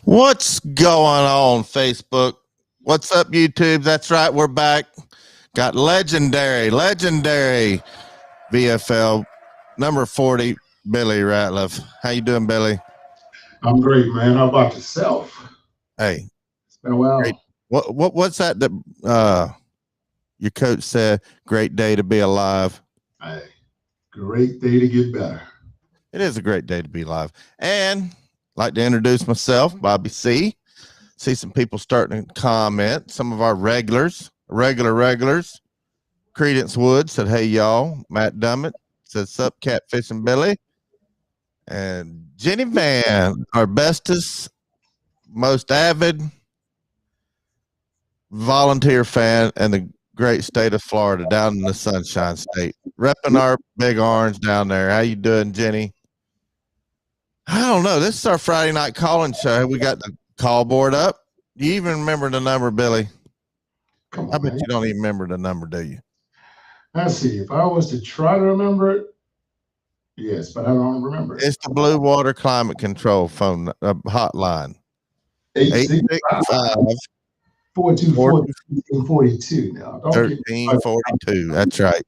What's going on, Facebook? What's up, YouTube? That's right, we're back. Got legendary VFL number 40, Billy Ratliff. How you doing, Billy? I'm great, man. How about yourself? Hey, it's been a while. Great. What's that your coach said? Great day to be alive. Hey, great day to get better. It is a great day to be alive. And I'd like to introduce myself, Booby C. See some people starting to comment. Some of our regulars. Credence Wood said, "Hey y'all." Matt Dummett said, "Sup, Catfishing Billy." And Jenny Van, our bestest, most avid volunteer fan in the great state of Florida, down in the Sunshine State, repping our big orange down there. How you doing, Jenny? I don't know. This is our Friday night calling show. We got the call board up. Do you even remember the number, Billy? Come on, I bet man. you don't even remember the number, do you? Let's see. If I was to try to remember it, yes, but I don't remember it. It's the Blue Water Climate Control phone hotline. 865 424 now. 1342. That's right.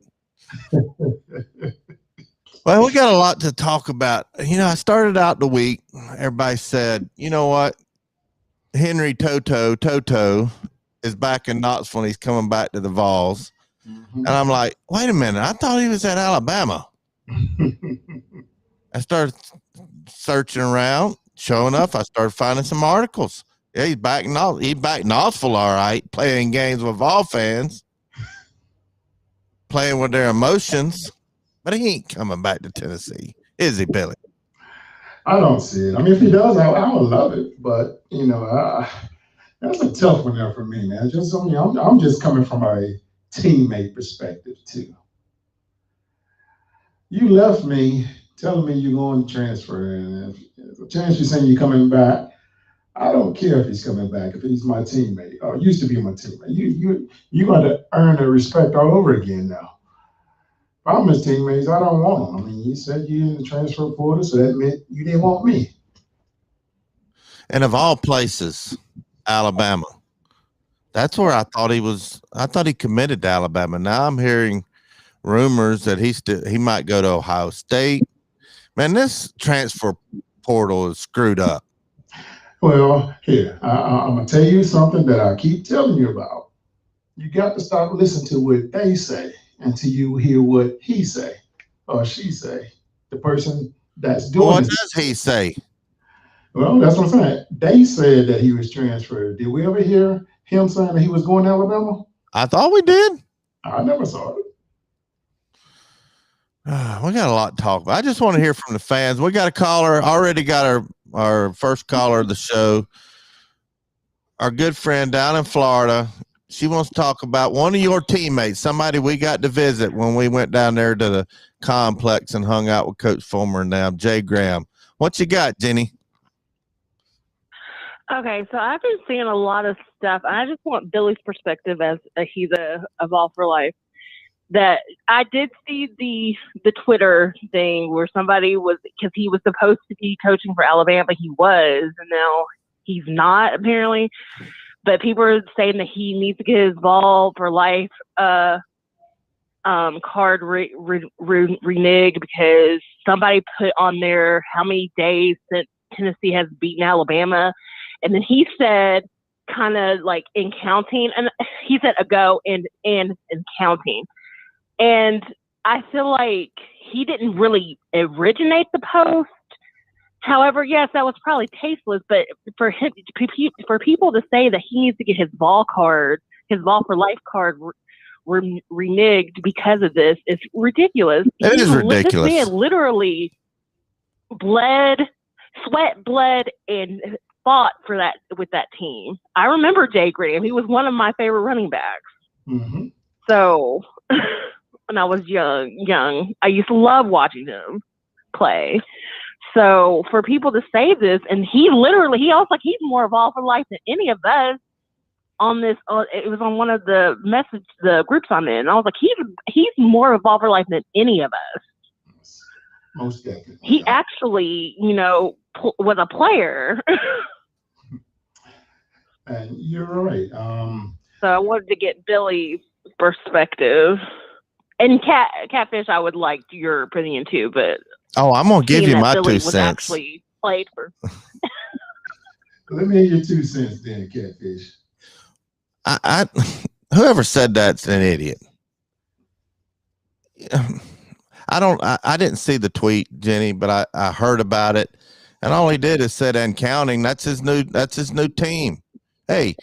Well, we got a lot to talk about. You know, I started out the week. Everybody said, you know what? Henry Toto is back in Knoxville. And he's coming back to the Vols. Mm-hmm. And I'm like, wait a minute. I thought he was at Alabama. I started searching around. Sure enough, I started finding some articles. Yeah, he's back in Knoxville, all right, playing games with Vol fans, playing with their emotions. But he ain't coming back to Tennessee, is he, Billy? I don't see it. I mean, if he does, I would love it. But, you know, that's a tough one there for me, man. I'm just coming from a teammate perspective, too. You left me telling me you're going to transfer, and if there's a chance you're saying you're coming back, I don't care if he's coming back, if he's my teammate, or used to be my teammate. You're going to earn the respect all over again now. If I'm his teammates, I don't want him. I mean, you said you're in the transfer portal, so that meant you didn't want me. And of all places, Alabama. That's where I thought he was. I thought he committed to Alabama. Now I'm hearing rumors that he might go to Ohio State. Man, this transfer portal is screwed up. Well, here, I'm going to tell you something that I keep telling you about. You got to stop listening to what they say until you hear what he say or she say, the person that's doing What does he say? Well, that's what I'm saying. They said that he was transferred. Did we ever hear him saying that he was going to Alabama? I thought we did. I never saw it. We got a lot to talk about. I just want to hear from the fans. We got a caller. Already got our first caller of the show. Our good friend down in Florida. She wants to talk about one of your teammates, somebody we got to visit when we went down there to the complex and hung out with Coach Fulmer and them, Jay Graham. What you got, Jenny? Okay, so I've been seeing a lot of stuff. I just want Billy's perspective as he's a Vol for life. That I did see the Twitter thing where somebody was, because he was supposed to be coaching for Alabama, he was, and now he's not apparently. But people are saying that he needs to get his Vol for life card reneged because somebody put on there how many days since Tennessee has beaten Alabama. And then he said, kind of like in counting, and he said ago and counting. And I feel like he didn't really originate the post. However, yes, that was probably tasteless, but for people to say that he needs to get his Vol card, his Vol for life card reneged because of this is ridiculous. It is ridiculous. This man literally bled, and fought for that with that team. I remember Jay Graham. He was one of my favorite running backs. Mm-hmm. So when I was young, I used to love watching him play. So for people to say this, and he's more involved for life than any of us on this. It was on one of the groups I'm in. I was like, he's more involved for life than any of us. Most definitely. He actually, was a player. And you're right. So I wanted to get Billy's perspective. And Catfish, I would like your opinion too, but I'm gonna give you my Billy 2 was cents. actually played for. Let me hear your 2 cents then, Catfish. I whoever said that's an idiot. I didn't see the tweet, Jenny, but I heard about it, and all he did is said and counting. That's his new team. Hey,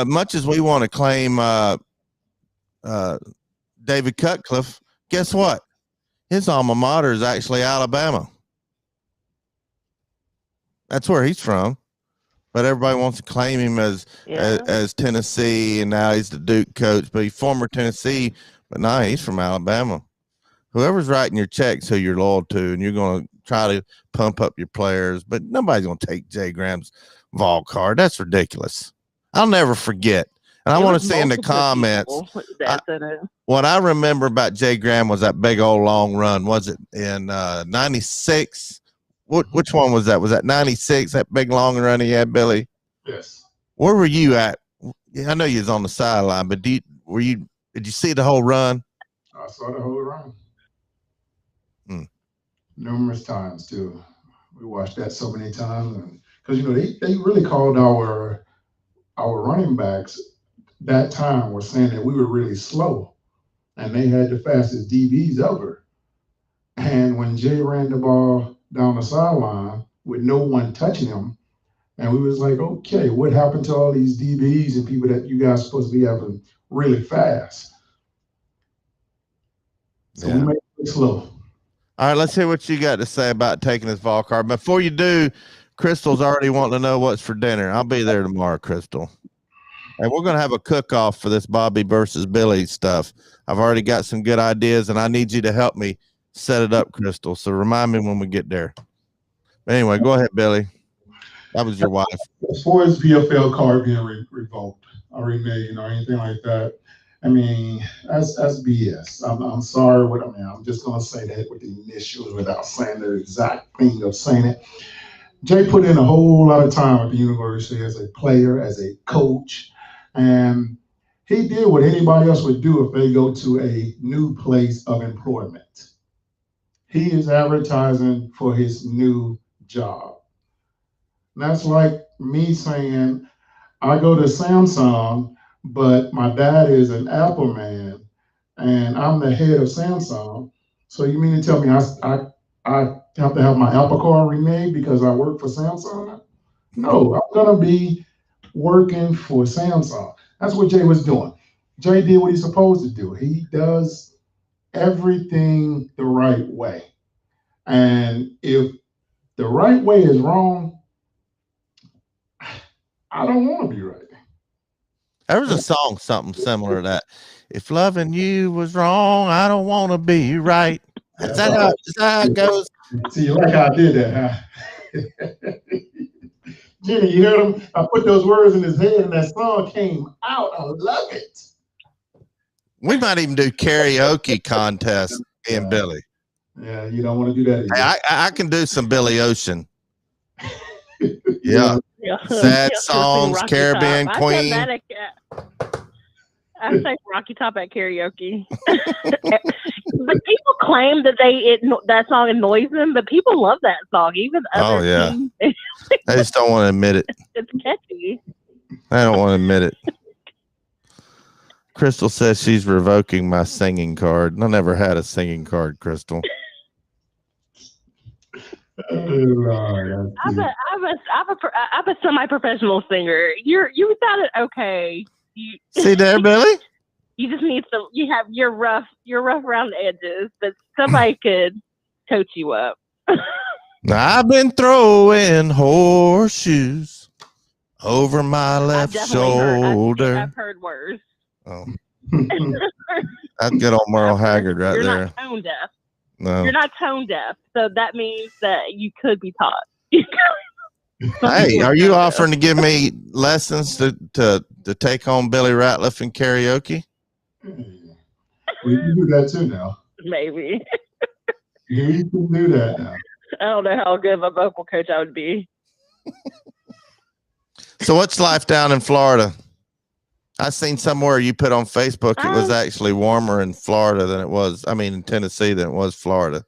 much as we want to claim David Cutcliffe, guess what? His alma mater is actually Alabama. That's where he's from. But everybody wants to claim him as Tennessee, and now he's the Duke coach. But he's former Tennessee, but now he's from Alabama. Whoever's writing your checks, who you're loyal to, and you're going to try to pump up your players, but nobody's going to take Jay Graham's Vol card. That's ridiculous. I'll never forget. And I want to see in the comments. What I remember about Jay Graham was that big old long run. Was it in 96? Which one was that? Was that 96, that big long run he had, Billy? Yes. Where were you at? I know you was on the sideline, but did you see the whole run? I saw the whole run. Numerous times too. We watched that so many times, because they really called our running backs that time were saying that we were really slow, and they had the fastest DBs ever. And when Jay ran the ball down the sideline with no one touching him, and we was like, okay, what happened to all these DBs and people that you guys supposed to be having really fast? So we made it slow. All right, let's hear what you got to say about taking this Vol card. Before you do, Crystal's already wanting to know what's for dinner. I'll be there tomorrow, Crystal. And we're going to have a cook-off for this Bobby versus Billy stuff. I've already got some good ideas, and I need you to help me set it up, Crystal. So remind me when we get there. But anyway, go ahead, Billy. That was your wife. As far as VFL card being revoked or remade, or anything like that, I mean, that's BS. I'm sorry. I'm just going to say that with the initials without saying the exact thing of saying it. Jay put in a whole lot of time at the university as a player, as a coach, and he did what anybody else would do if they go to a new place of employment. He is advertising for his new job. And that's like me saying, I go to Samsung, but my dad is an Apple man, and I'm the head of Samsung. So you mean to tell me I have to have my Apple card remade because I work for Samsung? No, I'm gonna be working for Samsung. That's what Jay was doing. Jay did what he's supposed to do. He does everything the right way. And if the right way is wrong, I don't want to be right. There was a song, something similar to that. If loving you was wrong, I don't want to be right. Is that how it goes? See, you like how I did that, huh? Jenny, you heard him? I put those words in his head and that song came out. I love it. We might even do karaoke contest in Billy. Yeah, you don't want to do that either. Hey, I can do some Billy Ocean. Yeah. Sad songs, Caribbean Queen. I say Rocky Top at karaoke. But people claim that that song annoys them, but people love that song. Even other teams. They just don't want to admit it. It's catchy. I don't want to admit it. Crystal says she's revoking my singing card. I never had a singing card, Crystal. I'm a semi-professional singer. You sounded okay. See there, Billy? You just need some. You're rough around the edges, but somebody could coach you up. I've been throwing horseshoes over my left shoulder. I've heard worse. Oh, that's good old Merle Haggard right there. You're not tone deaf. No, you're not tone deaf, so that means that you could be taught. Hey, are you offering to give me lessons to take on Billy Ratliff in karaoke? Well, you can do that too now. Maybe. You can do that now. I don't know how good of a vocal coach I would be. So what's life down in Florida? I seen somewhere you put on Facebook it was actually warmer in Florida than it was. I mean, in Tennessee than it was Florida.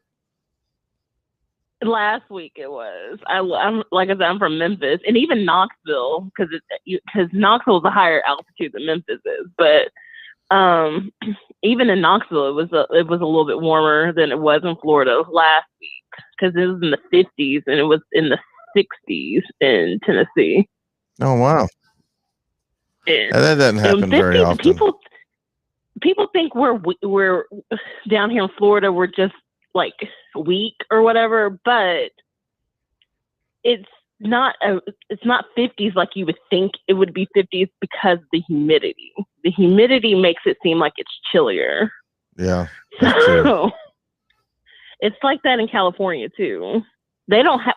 Last week it was. I'm like I said, I'm from Memphis, and even Knoxville, because Knoxville is a higher altitude than Memphis is. But even in Knoxville, it was a little bit warmer than it was in Florida last week, because it was in the 50s and it was in the 60s in Tennessee. Oh wow! And that doesn't happen very often. People think we're down here in Florida. We're just like weak or whatever, but it's not 50s like you would think it would be 50s because the humidity makes it seem like it's chillier. Yeah. So it's like that in California too. They don't have,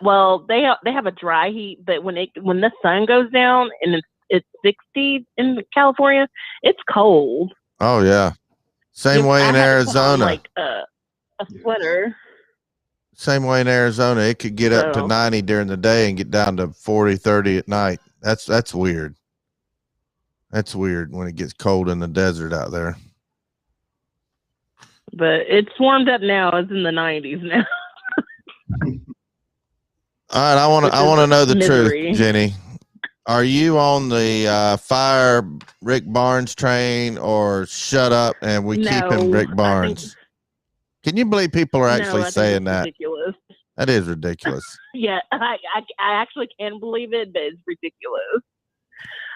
they have a dry heat, but when the sun goes down and it's 60 in California, it's cold. Oh yeah. Same way in Arizona. Like a sweater. Same way in Arizona. It could get up to 90 during the day and get down to 40, 30 at night. That's weird. That's weird when it gets cold in the desert out there. But it's warmed up now. It's in the 90s now. All right, I want to know the truth, Jenny. Are you on the fire Rick Barnes train or shut up and we keep him Rick Barnes? Can you believe people are actually saying that? Ridiculous. That is ridiculous. Yeah, I actually can believe it, but it's ridiculous.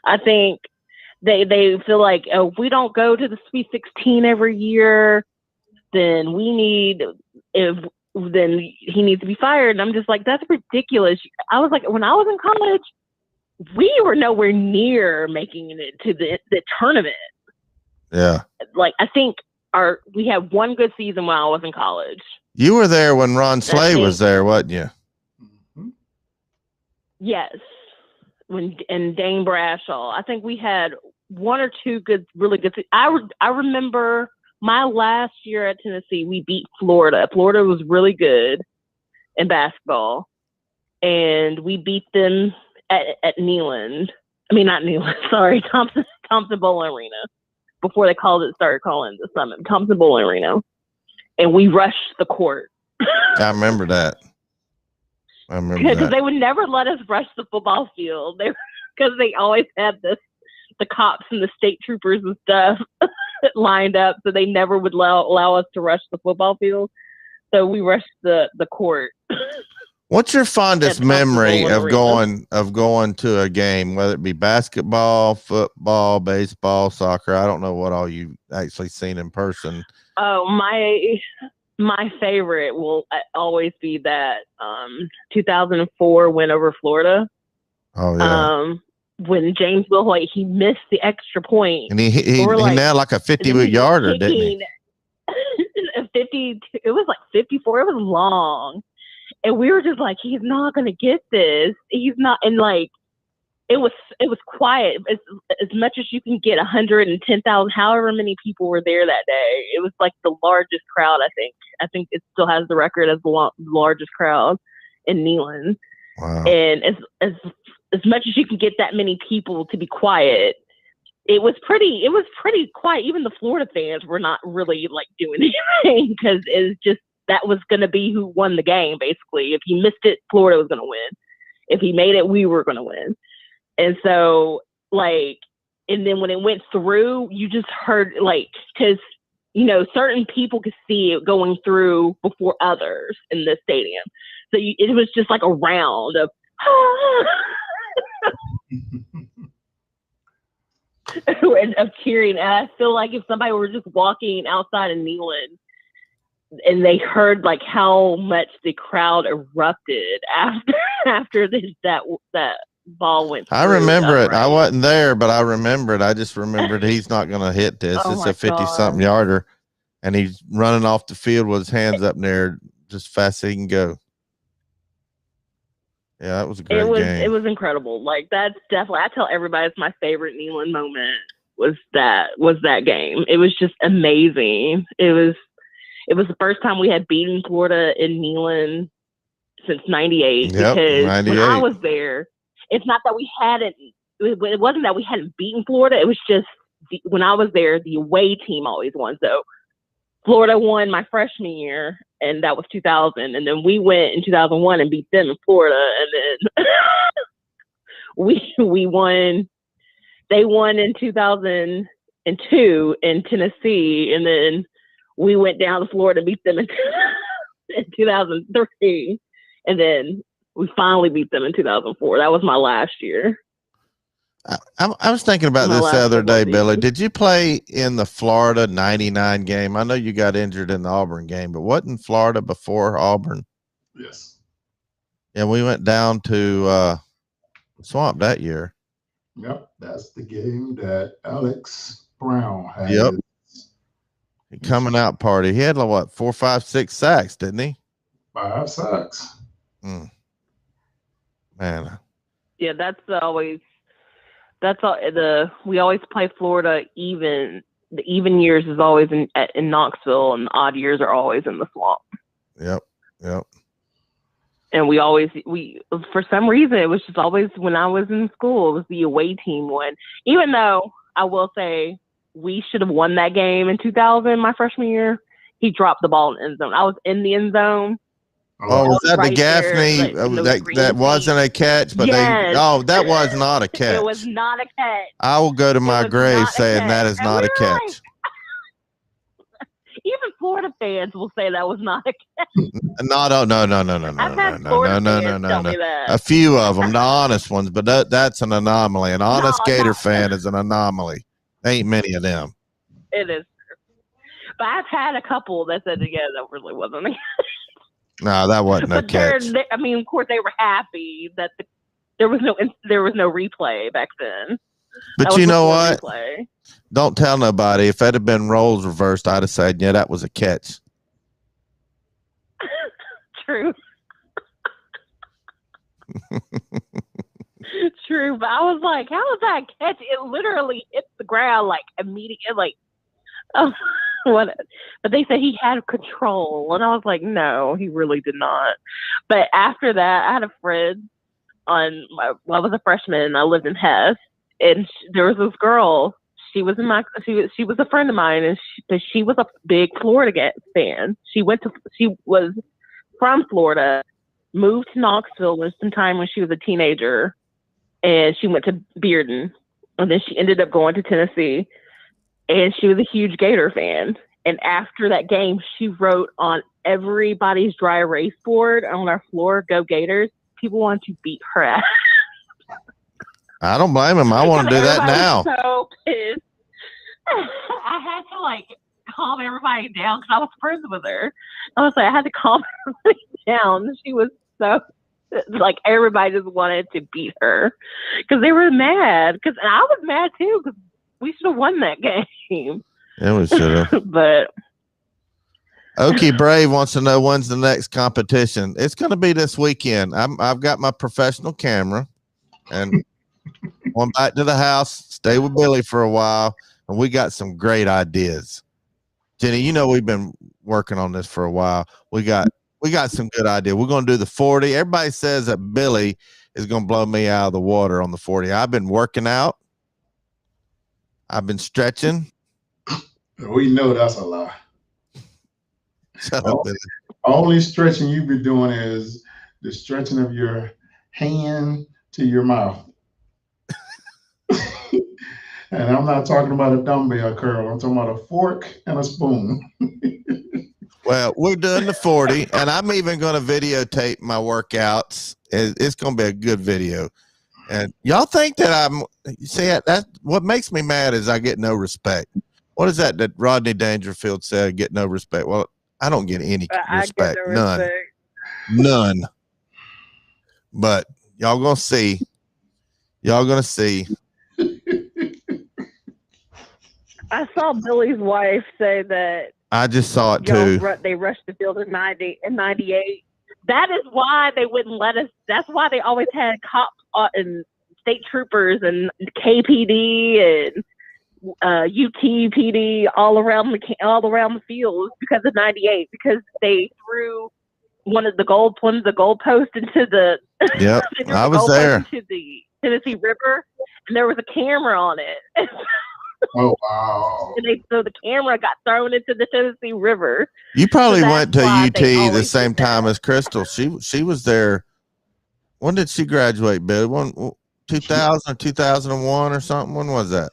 I think they feel like, oh, if we don't go to the Sweet 16 every year, then then he needs to be fired. And I'm just like, that's ridiculous. I was like, when I was in college, we were nowhere near making it to the tournament. Yeah. Like, I think we had one good season when I was in college. You were there when Ron Slay was there, wasn't you? Mm-hmm. Yes. And Dane Brashaw. I think we had one or two really good. I remember my last year at Tennessee, we beat Florida. Florida was really good in basketball, and we beat them at Neyland. I mean, not Neyland. Sorry, Thompson Bowling Arena. Before they started calling the Summit, Thompson Bowling Arena, and we rushed the court. I remember that. Because they would never let us rush the football field. Because they always had the cops and the state troopers and stuff lined up, so they never would allow us to rush the football field. So we rushed the court. What's your fondest memory of going to a game, whether it be basketball, football, baseball, soccer? I don't know what all you actually seen in person. Oh, my favorite will always be that 2004 win over Florida. Oh yeah. When James Wilhoit, he missed the extra point, and he nailed like a 50-yarder, didn't he? 50. It was like 54. It was long. And we were just like, he's not going to get this. He's not. And like, it was quiet. As much as you can get 110,000, however many people were there that day. It was like the largest crowd, I think. I think it still has the record as the largest crowd in Neyland. Wow. And as much as you can get that many people to be quiet, it was pretty quiet. Even the Florida fans were not really like doing anything, because it's just, that was going to be who won the game, basically. If he missed it, Florida was going to win. If he made it, we were going to win. And so, like, and then when it went through, you just heard, like, because, you know, certain people could see it going through before others in the stadium. So it was just like a round of, of cheering. And I feel like if somebody were just walking outside of Neyland, and they heard like how much the crowd erupted after that ball went through. I remember it. I wasn't there, but I remember it. I just remembered he's not going to hit this. It's a 50-something yarder, and he's running off the field with his hands up in there just fast as he can go. Yeah, that was a great game. It was incredible. Like, that's definitely, I tell everybody it's my favorite Neyland moment was that game. It was just amazing. It was the first time we had beaten Florida in Neyland since '98. Yep, because 98. when I was there, it's not that we hadn't it wasn't that we hadn't beaten Florida. It was just when I was there, the away team always won. So Florida won my freshman year, and that was 2000. And then we went in 2001 and beat them in Florida, and then we won. They won in 2002 in Tennessee, and then we went down to Florida and beat them in 2003, and then we finally beat them in 2004. That was my last year. I was thinking about this the other day, Billy. Did you play in the Florida 99 game? I know you got injured in the Auburn game, but wasn't Florida before Auburn? Yes. Yeah, we went down to Swamp that year. Yep, that's the game that Alex Brown had. Yep. Coming out party. He had like what, 4, 5, 6 sacks, didn't he? 5 sacks. Man. Yeah, that's all. We always play Florida even. The even years is always in Knoxville, and the odd years are always in the Swamp. Yep. And we for some reason, it was just always when I was in school, it was the away team won. Even though I will say we should have won that game in 2000, my freshman year. He dropped the ball in the end zone. I was in the end zone. Oh, was that the Gaffney? That wasn't a catch, but yes. That was not a catch. It was not a catch. I will go to my grave saying that is not a catch. Like, even Florida fans will say that was not a catch. No. A few of them, the honest ones, but that's an anomaly. An honest Gator fan is an anomaly. Ain't many of them. It is. But I've had a couple that said, yeah, that really wasn't a catch. No, that wasn't a catch. I mean, of course, they were happy that there was no replay back then. But you know what? Replay. Don't tell nobody. If that had been roles reversed, I'd have said, yeah, that was a catch. True. True, but I was like, how was that catch? It literally hit the ground like immediately, like, what? But they said he had control, and I was like, no, he really did not. But after that, I had a friend I was a freshman, and I lived in Hess, and there was this girl. She was a friend of mine, and she was a big Florida fan. She was from Florida, moved to Knoxville sometime when she was a teenager, and she went to Bearden, and then she ended up going to Tennessee. And she was a huge Gator fan. And after that game, she wrote on everybody's dry erase board on our floor, "Go Gators." People want to beat her ass. I don't blame him. I want to do that now. So pissed. I had to like calm everybody down because I was friends with her. I was like, I had to calm everybody down. She was so like everybody just wanted to beat her because they were mad. And I was mad too because we should have won that game. Yeah, we should have. But Okie Brave wants to know when's the next competition. It's going to be this weekend. I've got my professional camera, and going back to the house, stay with Billy for a while, and we got some great ideas. Jenny, you know we've been working on this for a while. We got some good ideas. We're going to do the 40. Everybody says that Billy is going to blow me out of the water on the 40. I've been working out. I've been stretching. We know that's a lie. Shut up, Billy. Only stretching you've been doing is the stretching of your hand to your mouth. And I'm not talking about a dumbbell curl. I'm talking about a fork and a spoon. Well, we're doing the 40, and I'm even going to videotape my workouts. It's going to be a good video. And y'all think that that's what makes me mad is I get no respect. What is that Rodney Dangerfield said? Get no respect. Well, I don't get any respect. None. But y'all gonna see. I saw Billy's wife say that. I just saw it too. They rushed the field in 98. That is why they wouldn't let us. That's why they always had cops and state troopers and KPD and UTPD all around the field because of 98, because they threw one of the goalposts into the. Yep, I was there. Into the Tennessee River, and there was a camera on it. Oh, wow. And so the camera got thrown into the Tennessee River. You probably So went to that's why UT they the always same did that. time as Crystal. She was there. When did she graduate, Bill? 2000 or 2001 or something? When was that?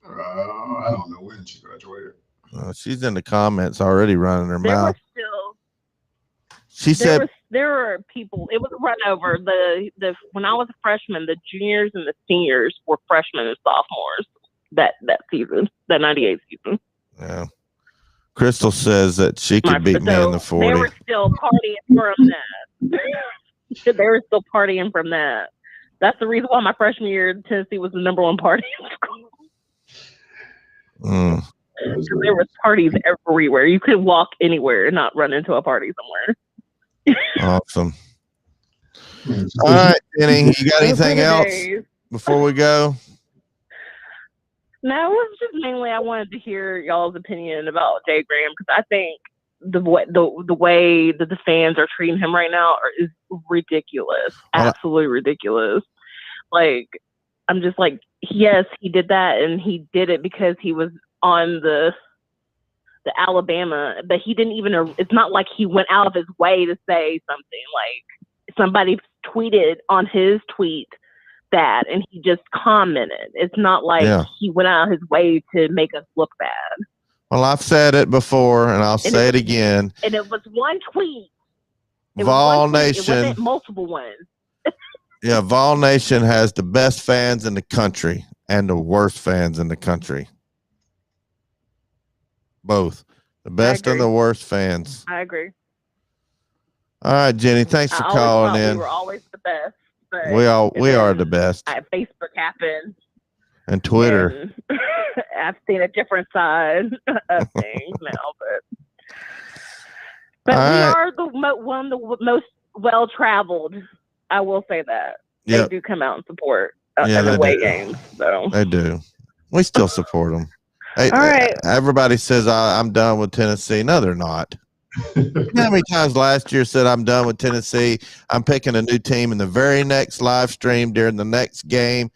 I don't know when she graduated. She's in the comments already running her mouth. She said there were people. It was a run over. The when I was a freshman, the juniors and the seniors were freshmen and sophomores that season, that 98 season. Yeah. Crystal says that she could beat me in the 40. They were still partying from that. They were still partying from that. That's the reason why my freshman year, Tennessee was the #1 party in school. There was parties everywhere. You could walk anywhere and not run into a party somewhere. Awesome. All right, Jenny, you got anything else before we go? No, it was just mainly I wanted to hear y'all's opinion about Jay Graham, because I think the way that the fans are treating him right now is ridiculous, absolutely ridiculous. Like, I'm just like, yes, he did that, and he did it because he was on the Alabama, but he didn't even. It's not like he went out of his way to say something. Like, somebody tweeted on his tweet that, and he just commented. It's not like he went out of his way to make us look bad. Well, I've said it before, and I'll say it again. And it was one tweet. Vol Nation. It wasn't multiple ones. Yeah, Vol Nation has the best fans in the country and the worst fans in the country. Both. The best and the worst fans. I agree. All right, Jenny, thanks for calling in. We were always the best. But we are the best. Facebook happened. And Twitter. And I've seen a different side of things now, but we are one of the most well-traveled. I will say that. They do come out and support away games. So they do. We still support them. Hey, all right. Everybody says I'm done with Tennessee. No, they're not. How many times last year said I'm done with Tennessee? I'm picking a new team, and the very next live stream during the next game,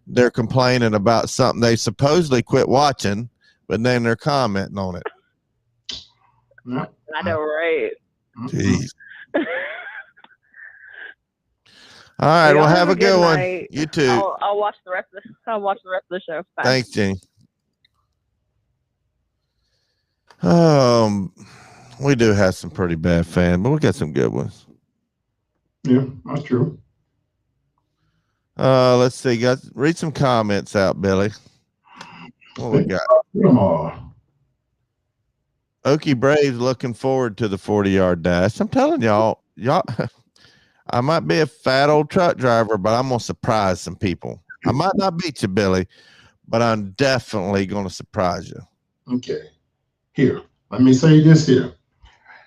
they're complaining about something they supposedly quit watching, but then they're commenting on it. I know, right? Jeez. All right, well, have a good one. Night. You too. I'll watch the rest of the show. Bye. Thanks, Jenny. We do have some pretty bad fans, but we got some good ones. Yeah, that's true. Let's see, guys. Read some comments out, Billy. What we got? Come on. Okie Braves looking forward to the 40-yard dash. I'm telling y'all, I might be a fat old truck driver, but I'm gonna surprise some people. I might not beat you, Billy, but I'm definitely gonna surprise you. Okay. Here, let me say this here.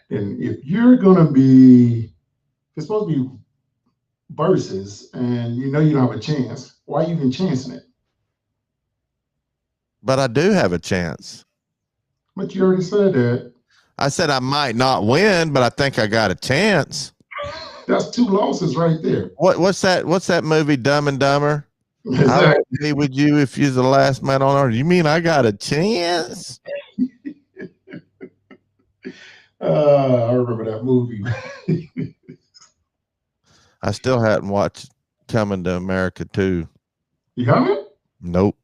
And if you're gonna be, it's supposed to be versus, and you know you don't have a chance, why are you even chancing it? But I do have a chance. But you already said that. I said I might not win, but I think I got a chance. That's 2 losses right there. What's that movie, Dumb and Dumber? Exactly. I would be with you if you're the last man on earth. You mean I got a chance? I remember that movie. I still hadn't watched Coming to America 2. You haven't? Nope.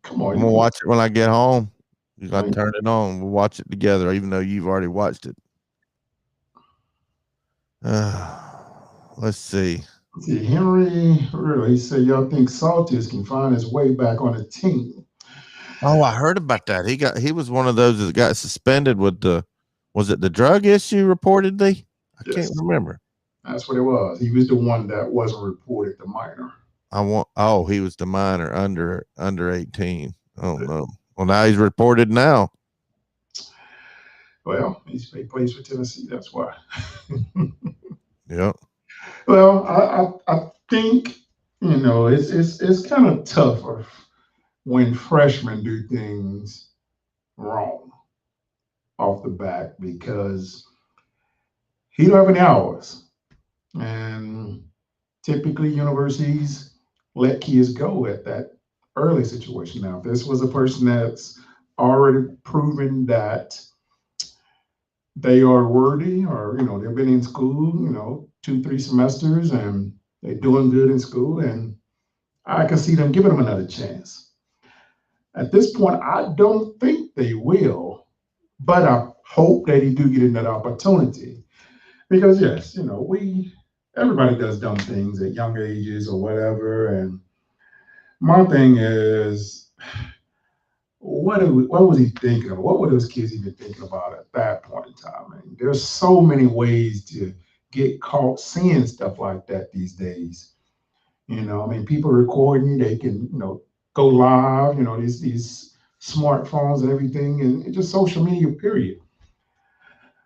Come on. I'm going to watch it when I get home. You got to turn it on. We'll watch it together, even though you've already watched it. Let's see. Henry really said, y'all think Saltis can find his way back on the team? Oh, I heard about that. He was one of those that got suspended with was it the drug issue reportedly? I can't remember. That's what it was. He was the one that wasn't reported, the minor. He was the minor under 18. Oh no. Well, now he's reported now. Well, he plays for Tennessee. That's why. Yeah. Well, I think it's kind of tougher when freshmen do things wrong off the bat because he don't have any hours, and typically universities let kids go at that early situation. Now, if this was a person that's already proven that they are worthy, or they've been in school, 2, 3 semesters, and they're doing good in school, and I can see them giving them another chance. At this point, I don't think they will, but I hope that he do get another opportunity, because yes, everybody does dumb things at young ages or whatever, and my thing is, what was he thinking of? What were those kids even thinking about at that point in time? I mean, there's so many ways to get caught seeing stuff like that these days. I mean, people recording, they can, go live, these smartphones and everything, and it's just social media, period.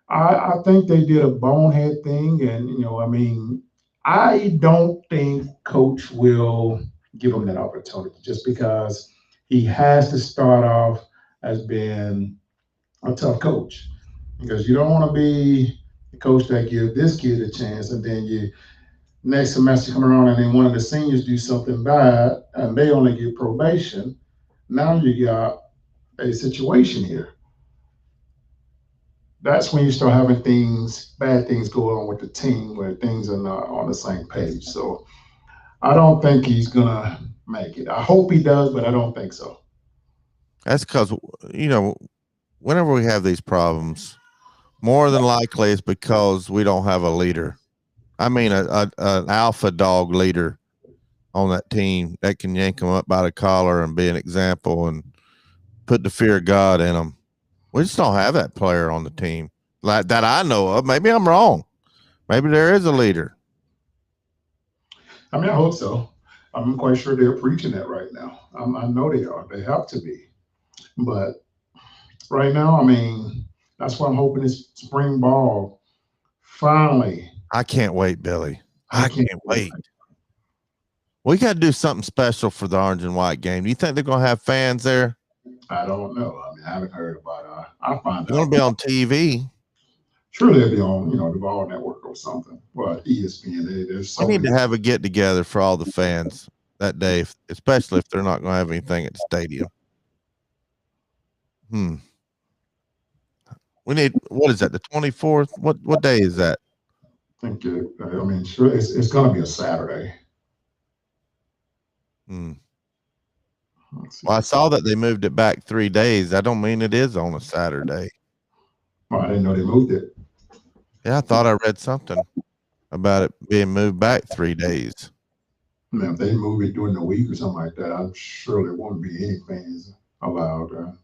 I think they did a bonehead thing, and I mean, I don't think Coach will give him that opportunity just because he has to start off as being a tough coach. Because you don't want to be the coach that gives this kid a chance, and then you next semester come around and then one of the seniors do something bad and they only get probation. Now you got a situation here. That's when you start having bad things going on with the team where things are not on the same page. So I don't think he's gonna make it. I hope he does, but I don't think so. That's because, whenever we have these problems, more than likely it's because we don't have a leader. I mean, an alpha dog leader on that team that can yank them up by the collar and be an example and put the fear of God in them. We just don't have that player on the team like that I know of. Maybe I'm wrong. Maybe there is a leader. I mean, I hope so. I'm quite sure they're preaching that right now. I know they are. They have to be. But right now, I mean, that's why I'm hoping this spring ball finally. I can't wait, Billy. I can't wait. We got to do something special for the orange and white game. Do you think they're going to have fans there? I don't know. I mean, I haven't heard about it. I'll find out. They're going to be on TV. Surely they'll be on, the Ball Network or something. Well, ESPN. There's so We need to have a get together for all the fans that day, especially if they're not going to have anything at the stadium. We need, what is that, the 24th? What day is that? I think sure, it's going to be a Saturday. Well, I saw that they moved it back 3 days. I don't mean it is on a Saturday. Well, I didn't know they moved it. Yeah, I thought I read something about it being moved back 3 days. Now, if they move it during the week or something like that, I'm sure there won't be any fans allowed.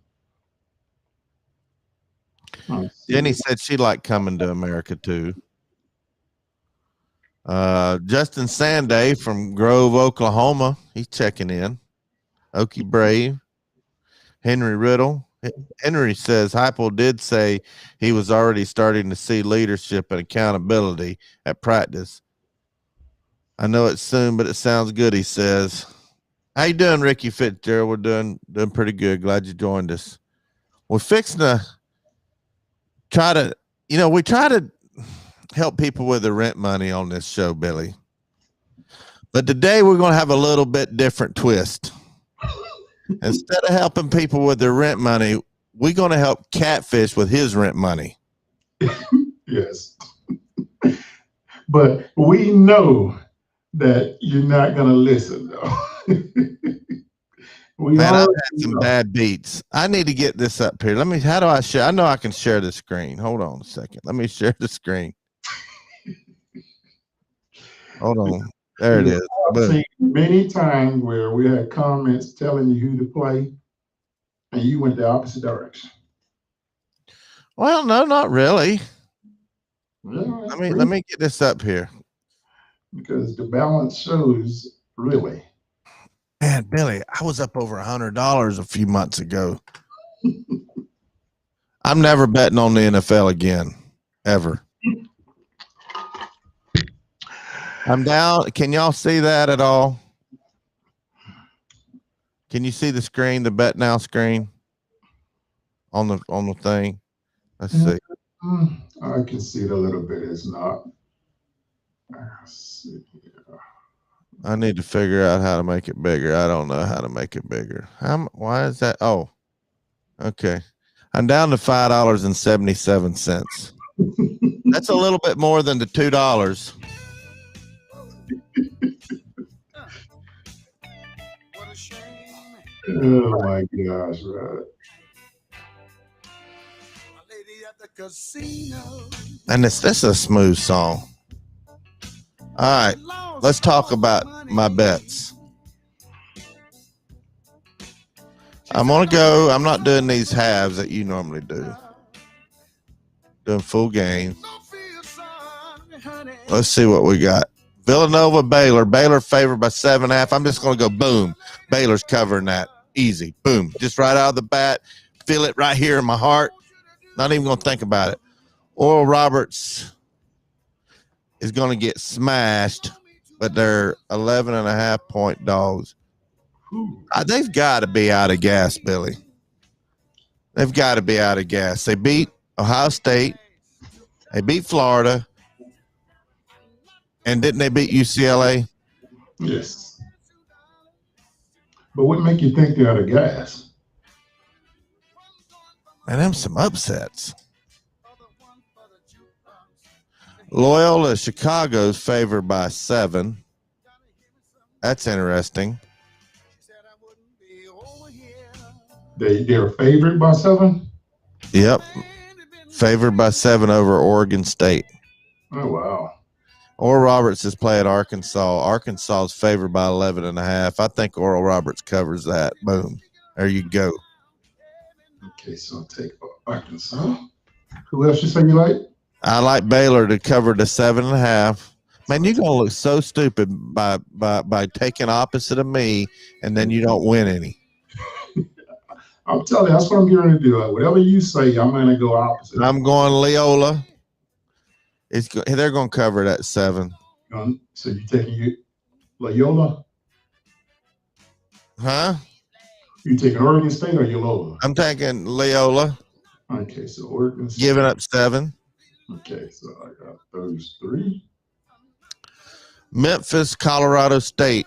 Jenny said she liked coming to America too. Justin Sanday from Grove, Oklahoma. He's checking in. Okie Brave. Henry Riddle. Henry says Heupel did say he was already starting to see leadership and accountability at practice. I know it's soon, but it sounds good, he says. How you doing, Ricky Fitzgerald? We're doing pretty good. Glad you joined us. We're fixing to try to, we try to help people with their rent money on this show, Billy. But today we're going to have a little bit different twist. Instead of helping people with their rent money, we're going to help Catfish with his rent money. Yes. But we know that you're not going to listen, though. Man, I've had some bad beats. I need to get this up here. How do I share? I know I can share the screen. Hold on a second. Let me share the screen. Hold on. There it is. I've seen many times where we had comments telling you who to play, and you went the opposite direction. Well, no, not really. Yeah, let me get this up here. Because the balance shows, really. Man, Billy, I was up over $100 a few months ago. I'm never betting on the NFL again, ever. I'm down. Can y'all see that at all? Can you see the screen, the bet now screen on the thing? Let's see. I can see it a little bit. It's not. Let's see here. I need to figure out how to make it bigger. I don't know how to make it bigger. Why is that? Oh, okay. I'm down to $5.77. That's a little bit more than the $2. Oh my gosh, right. And this is a smooth song. All right, let's talk about my bets. I'm gonna go. I'm not doing these halves that you normally do. Doing full games. Let's see what we got. Villanova, Baylor. Baylor favored by 7.5. I'm just gonna go boom. Baylor's covering that easy. Boom. Just right out of the bat. Feel it right here in my heart. Not even gonna think about it. Oral Roberts is gonna get smashed, but they're 11.5-point dogs. They've got to be out of gas, Billy. They've got to be out of gas. They beat Ohio State. They beat Florida. And didn't they beat UCLA? Yes. But what make you think they're out of gas? Man, them some upsets. Loyola Chicago's favored by 7. That's interesting. They're favored by 7? Yep. Favored by 7 over Oregon State. Oh, wow. Oral Roberts is playing Arkansas. Arkansas is favored by 11.5. I think Oral Roberts covers that. Boom. There you go. Okay, so I'll take Arkansas. Who else you say you like? I like Baylor to cover the 7.5. Man, you're gonna look so stupid by taking opposite of me, and then you don't win any. I'm telling you, that's what I'm getting ready to do. Like, whatever you say, I'm going to go opposite. I'm going Loyola. They're going to cover that 7. So you're taking Loyola? Huh? You taking Oregon State or Loyola? I'm taking Loyola. Okay, so Oregon State. Giving up 7. Okay, so I got those 3. Memphis, Colorado State.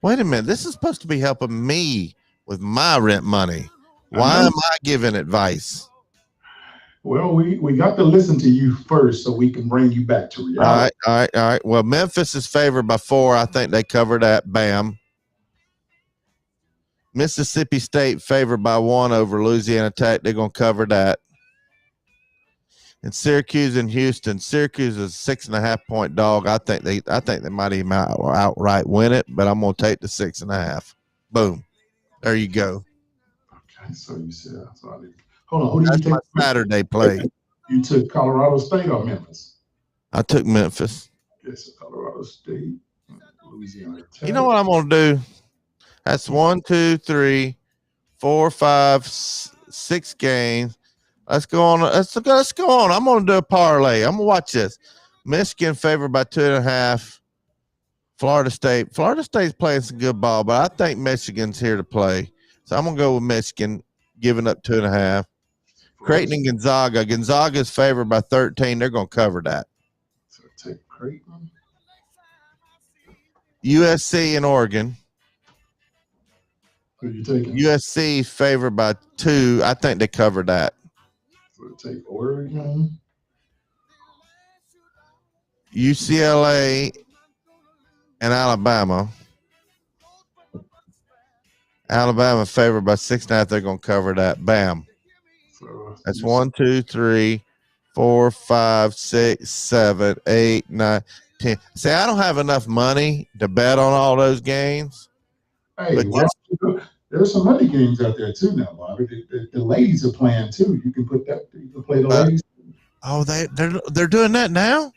Wait a minute. This is supposed to be helping me with my rent money. Why am I giving advice? Well, we got to listen to you first so we can bring you back to reality. All right. Well, Memphis is favored by 4. I think they cover that. Bam. Mississippi State favored by 1 over Louisiana Tech. They're going to cover that. And Syracuse and Houston. Syracuse is a 6.5-point dog. I think they might even outright win it, but I'm going to take the 6.5. Boom. There you go. Okay, so you said, hold on. Who did you take? Saturday play. You took Colorado State or Memphis? I took Memphis. Yes, Colorado State, Louisiana Tech. You know what I'm going to do? That's 1, 2, 3, 4, 5, 6 games. Let's go on. Let's go on. I'm going to do a parlay. I'm going to watch this. Michigan favored by 2.5. Florida State. Florida State's playing some good ball, but I think Michigan's here to play. So I'm going to go with Michigan, giving up 2.5. Creighton and Gonzaga. Gonzaga's favored by 13. They're going to cover that. So take Creighton. USC and Oregon. Who you taking? USC favored by 2. I think they cover that. So take Oregon. UCLA and Alabama. Alabama favored by 6.5. They're going to cover that. Bam. So that's 1, 2, 3, 4, 5, 6, 7, 8, 9, 10. See, I don't have enough money to bet on all those games. Hey, there's some money games out there too now, Bobby. The ladies are playing too. You can put that. You can play the ladies. Oh, they're doing that now?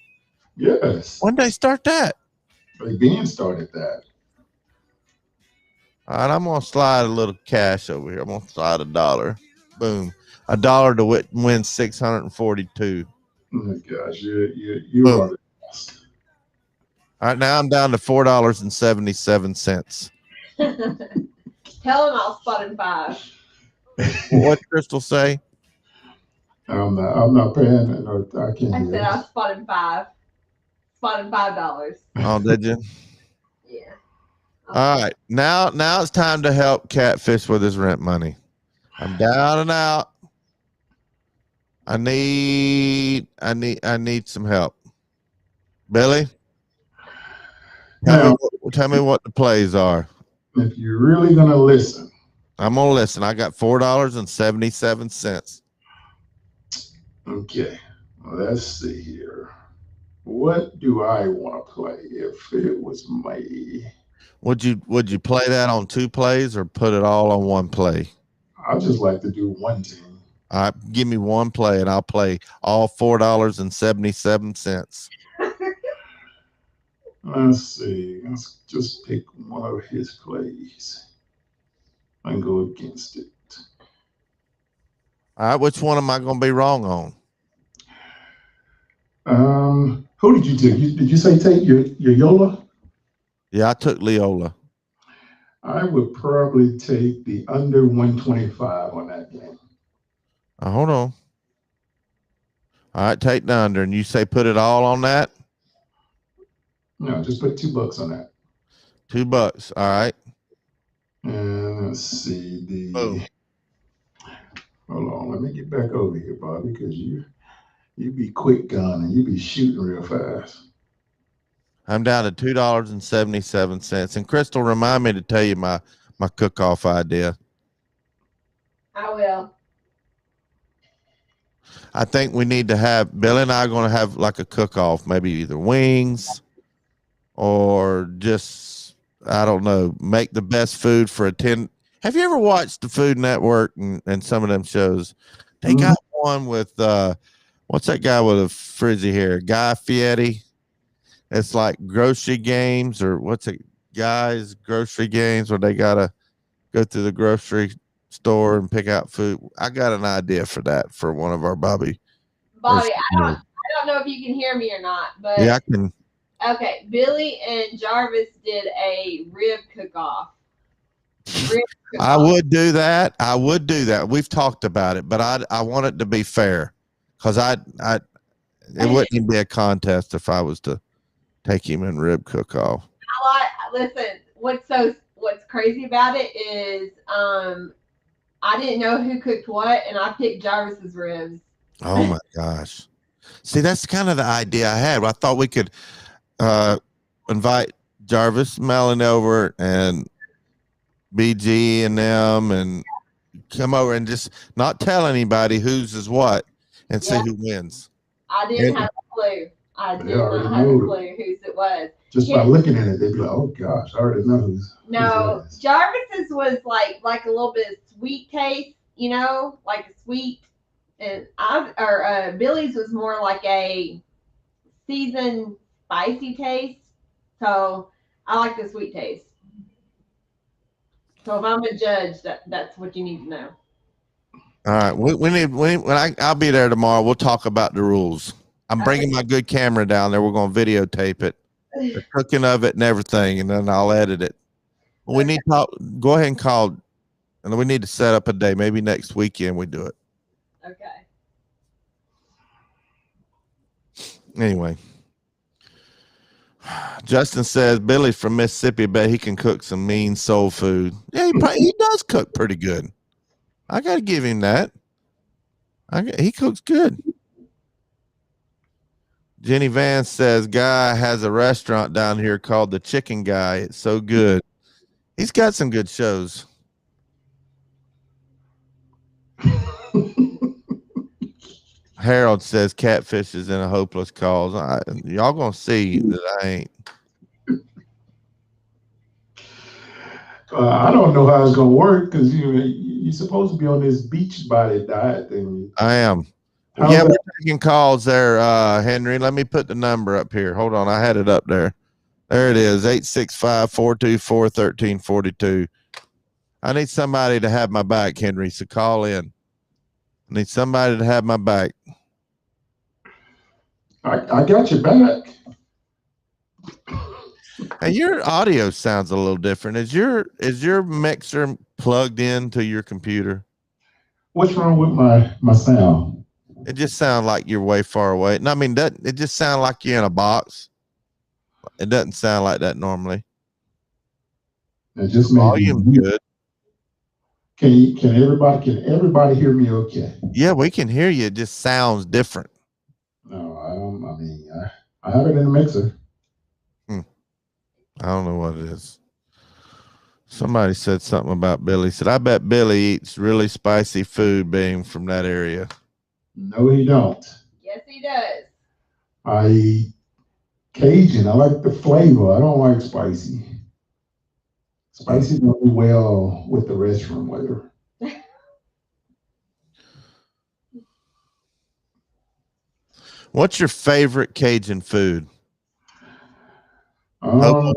Yes. When did they start that? They being started that. All right, I'm gonna slide a little cash over here. I'm gonna slide $1. Boom, $1 to win 642. Oh my gosh, you are the best. All right, now I'm down to $4.77. Tell him I'll spot in 5. What'd Crystal say? I'm not paying. No, I can't. I said I'll spot in 5. spotted $5. Oh, did you? Yeah. All right. Now it's time to help Catfish with his rent money. I'm down and out. I need some help. Billy, tell me what the plays are. If you're really gonna listen, I'm gonna listen. I got $4.77. okay. Let's see here. What do I want to play if it was me? Would you play that on 2 plays or put it all on 1 play? I just like to do one team. All right, give me 1 play and I'll play all $4.77. Let's see. Let's just pick one of his plays and go against it. All right, which one am I going to be wrong on? Who did you take? Did you say take your Yola? Yeah, I took Leola. I would probably take the under 125 on that game. Hold on. All right, take the under, and you say put it all on that? No, just put $2 on that. $2. All right. And let's see the. Boom. Hold on, let me get back over here, Bobby, because you be quick gun and you be shooting real fast. I'm down to $2.77. And Crystal, remind me to tell you my cook-off idea. I will. I think we need to have Billy and I are going to have like a cook-off, maybe either wings or just, I don't know, make the best food for a 10. Have you ever watched the Food Network and some of them shows? They got one with what's that guy with a frizzy hair? Guy Fieri. It's like grocery games, or what's it? Guys grocery games where they gotta go through the grocery store and pick out food. I got an idea for that for one of our Bobby, I don't know if you can hear me or not, but yeah, I can. Okay, Billy and Jarvis did a rib cook-off. I would do that. We've talked about it, but I want it to be fair, because it wouldn't even be a contest if I was to take him in rib cook-off. Listen, what's crazy about it is I didn't know who cooked what, and I picked Jarvis's ribs. Oh my gosh. See, that's kind of the idea I had. I thought we could invite Jarvis, Melanie over, and BG and them, and come over and just not tell anybody whose is what, and see who wins. I didn't have a clue. I did not have a clue whose it was. Just by looking at it, they'd be like, "Oh gosh, I already know who's." No, Jarvis's was like a little bit of sweet taste, like a sweet, and Billy's was more like a seasoned spicy taste. So I like the sweet taste. So if I'm a judge, that's what you need to know. All right, I'll be there tomorrow. We'll talk about the rules. I'm bringing my good camera down there. We're going to videotape it, the cooking of it and everything, and then I'll edit it. We need to go ahead and call, and we need to set up a day. Maybe next weekend we do it. Okay. Anyway, Justin says Billy's from Mississippi, but he can cook some mean soul food. Yeah, he does cook pretty good. I got to give him that. He cooks good. Jenny Vance says, Guy has a restaurant down here called The Chicken Guy. It's so good. He's got some good shows. Harold says Catfish is in a hopeless cause. Y'all going to see that I ain't. I don't know how it's going to work, because you're supposed to be on this beach body diet thing. I am. Yeah, we're taking calls there, Henry. Let me put the number up here. Hold on. I had it up there. There it is, 865-424-1342. I need somebody to have my back, Henry, so call in. I need somebody to have my back. I got your back. Hey, your audio sounds a little different. Is your mixer plugged into your computer? What's wrong with my sound? It just sounds like you're way far away. No, I mean, it just sounds like you're in a box. It doesn't sound like that normally. It just may Volume's be. good. Can everybody hear me okay? Yeah, we can hear you. It just sounds different. No, I don't. I mean, I have it in the mixer. I don't know what it is. Somebody said something about Billy. Said, I bet Billy eats really spicy food being from that area. No, he don't. Yes, he does. I eat Cajun. I like the flavor. I don't like spicy. Spicy don't do well with the restroom weather. What's your favorite Cajun food? I'll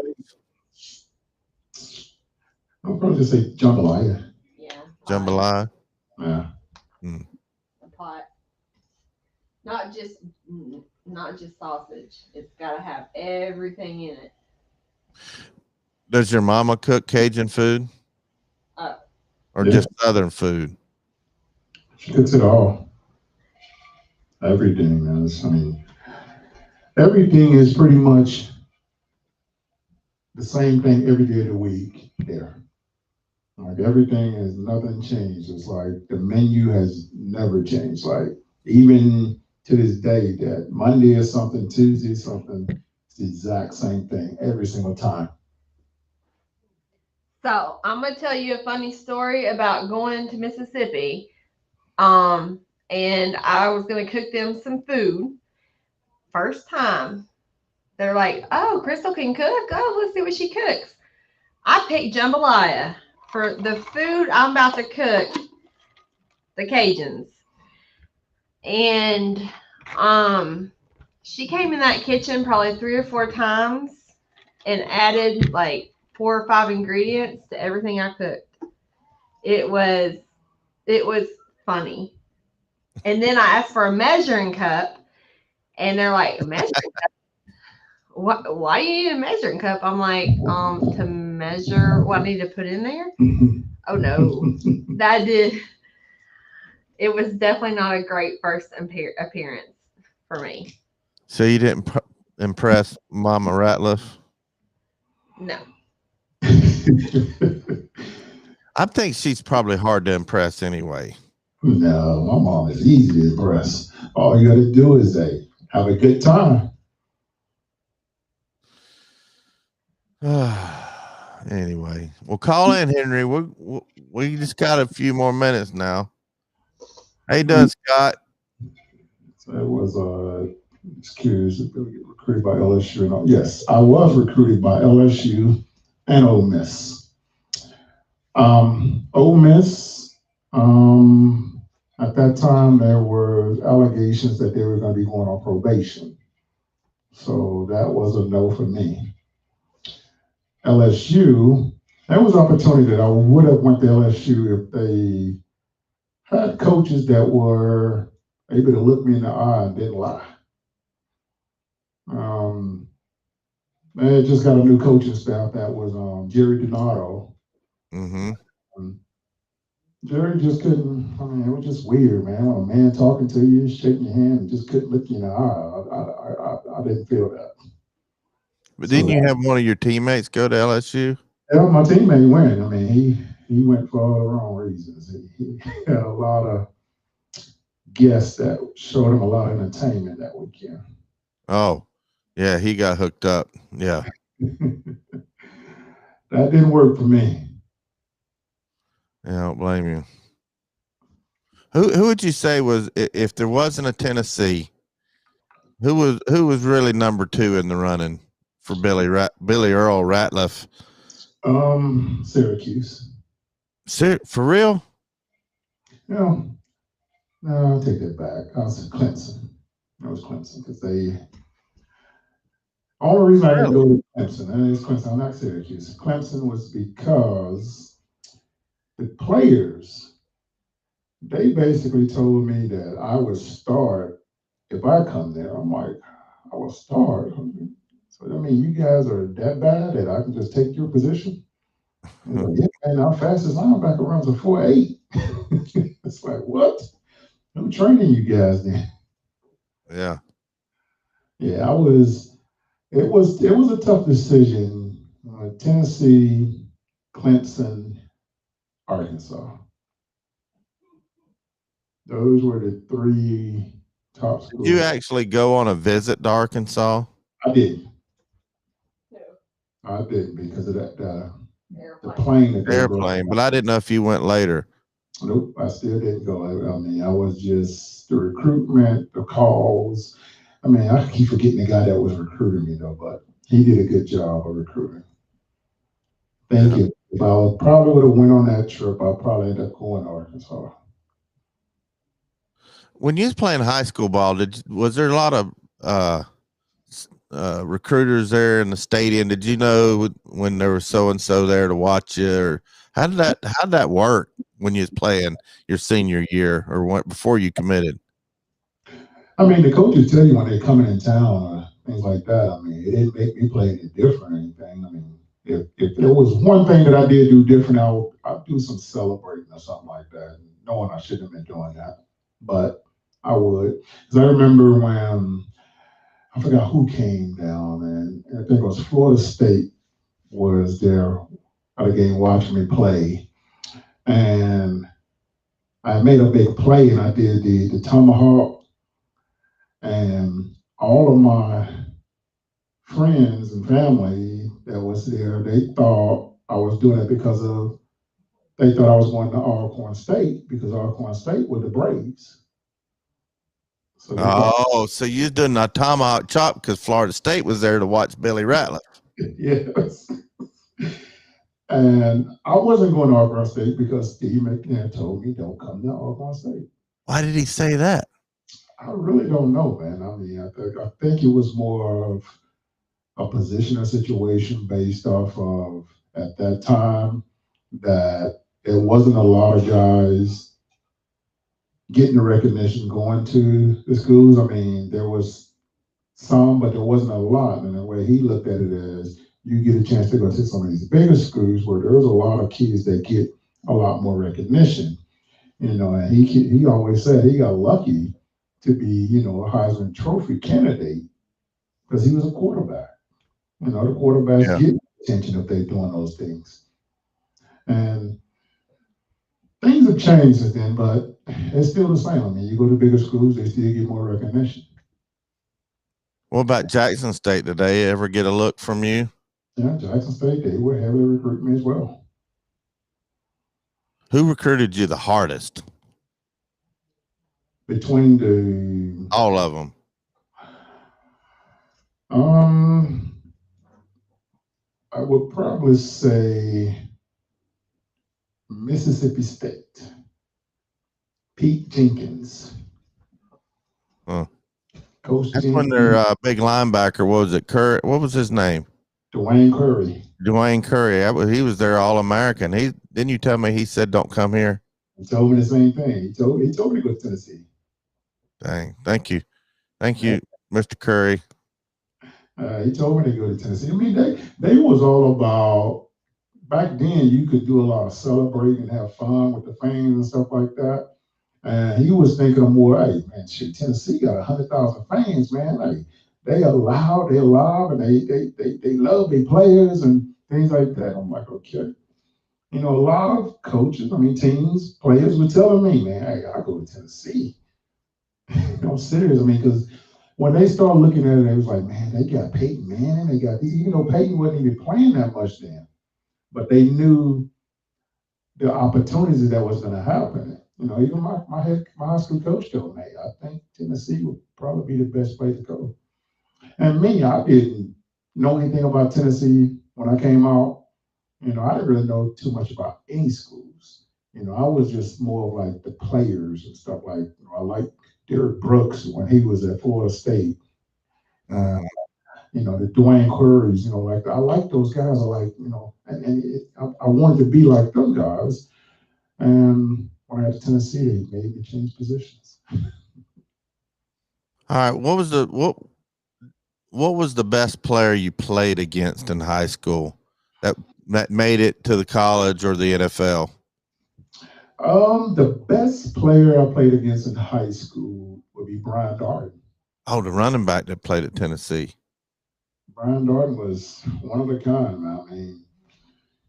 probably just say jambalaya. Yeah. Jambalaya? Yeah. A pot. Not just sausage. It's got to have everything in it. Does your mama cook Cajun food? Or just Southern food? She cooks it all. Everything, man. I mean, everything is pretty much the same thing every day of the week there. Like everything is nothing changed. It's like the menu has never changed. Like even to this day, that Monday is something, Tuesday is something. It's the exact same thing every single time. So I'm gonna tell you a funny story about going to Mississippi. And I was gonna cook them some food. First time, they're like, "Oh, Crystal can cook. Oh, let's see what she cooks." I picked jambalaya for the food I'm about to cook, the Cajuns. And she came in that kitchen probably 3 or 4 times and added like 4 or 5 ingredients to everything I cooked. It was funny. And then I asked for a measuring cup, and they're like, "A measuring cup? Why do you need a measuring cup?" I'm like, to measure what I need to put in there. Oh no, that did. It was definitely not a great first appearance for me. So you didn't impress Mama Ratliff? No. I think she's probably hard to impress anyway. No, my mom is easy to impress. All you got to do is have a good time. Anyway, well, call in, Henry. We just got a few more minutes now. How you doing, Scott? So it was just curious if they get recruited by LSU or not. Yes, I was recruited by LSU and Ole Miss. Ole Miss, at that time there were allegations that they were going to be going on probation. So that was a no for me. LSU, there was opportunity that I would have went to LSU if they had coaches that were able to look me in the eye and didn't lie. They just got a new coaching staff that was Jerry Donato. Mm-hmm. Jerry just couldn't. I mean, it was just weird, man. When a man talking to you, shaking your hand, and just couldn't look you in the eye. I didn't feel that. But didn't you have one of your teammates go to LSU? Yeah, my teammate went. I mean, he went for all the wrong reasons. He had a lot of guests that showed him a lot of entertainment that weekend. Oh, yeah, he got hooked up. Yeah. That didn't work for me. Yeah, I don't blame you. Who would you say was, if there wasn't a Tennessee, who was really number 2 in the running for Billy Earl Ratliff? Syracuse. For real? No, I'll take that back. I was Clemson. It was Clemson because they. Only reason I didn't go to Clemson, and it's Clemson, I'm not Syracuse. Clemson was because the players, they basically told me that I would start if I come there. I'm like, I will start. So I mean, you guys are that bad that I can just take your position? Like, yeah, man, our fastest linebacker runs a 4.8. It's like, what? I'm training you guys then. Yeah. Yeah, I was It was a tough decision. Tennessee, Clemson, Arkansas. Those were the 3 top schools. Did you actually go on a visit to Arkansas? I did. I did because of that the plane that they Airplane, but I didn't know if you went later. Nope, I still didn't go. I mean, I was just the recruitment, the calls. I mean, I keep forgetting the guy that was recruiting me though, but he did a good job of recruiting. Thank you. If I probably would have went on that trip, I probably ended up going to Arkansas. When you was playing high school ball, was there a lot of recruiters there in the stadium? Did you know when there was so and so there to watch you, or how did that work when you was playing your senior year or before you committed? I mean, the coaches tell you when they're coming in town or things like that. I mean, it didn't make me play any different or anything. I mean, if there was one thing that I did do different, I'd do some celebrating or something like that, knowing I shouldn't have been doing that, but I would. Because I remember when I forgot who came down, and I think it was Florida State was there at a game watching me play, and I made a big play, and I did the tomahawk, and all of my friends and family that was there, they thought I was doing it because they thought I was going to Alcorn State because Alcorn State were the Braves. So so you're doing a tomahawk chop because Florida State was there to watch Billy Ratliff. Yes. And I wasn't going to Alcorn State because Steve McNair told me don't come to Alcorn State. Why did he say that? I really don't know, man. I mean, I think it was more of a position or situation based off of at that time that there wasn't a lot of guys getting the recognition going to the schools. I mean, there was some, but there wasn't a lot. And the way he looked at it as you get a chance to go to some of these bigger schools where there's a lot of kids that get a lot more recognition. You know, and he always said he got lucky to be, you know, a Heisman Trophy candidate because he was a quarterback. You know, the quarterbacks get attention if they're doing those things. And things have changed since then, but it's still the same. I mean, you go to bigger schools, they still get more recognition. What about Jackson State? Did they ever get a look from you? Yeah, Jackson State, they were heavily recruiting me as well. Who recruited you the hardest? Between all of them. I would probably say Mississippi State. Pete Jenkins. Huh. Coach That's Jenkins. when their big linebacker, what was it? Curry? What was his name? Dwayne Curry. Dwayne Curry. He was their All-American. Didn't you tell me he said don't come here? He told me the same thing. He told me to go to Tennessee. Dang. Thank you, Mr. Curry. He told me to go to Tennessee. I mean, they was all about, back then you could do a lot of celebrating and have fun with the fans and stuff like that. And he was thinking of more, hey man, shit, Tennessee got 100,000 fans, man. Like they're alive, and they love their players and things like that. I'm like, okay. You know, a lot of coaches, I mean, teams, players were telling me, man, hey, I go to Tennessee. I'm serious. I mean, because when they started looking at it, they was like, man, they got Peyton Manning. They got these, even though Peyton wasn't even playing that much then, but they knew the opportunities that was going to happen. You know, even my high school coach told me, I think Tennessee would probably be the best place to go. And me, I didn't know anything about Tennessee when I came out. You know, I didn't really know too much about any schools. You know, I was just more of like the players and stuff like, you know, I liked Derek Brooks when he was at Florida State. You know, the Dwayne Currys, you know, like I like those guys. I like, you know, I wanted to be like those guys. And when I got to Tennessee, they made me change positions. All right, what was the best player you played against in high school that made it to the college or the NFL? The best player I played against in high school would be Brian Darden. Oh, the running back that played at Tennessee. Brian Darden was one of a kind, man. I mean,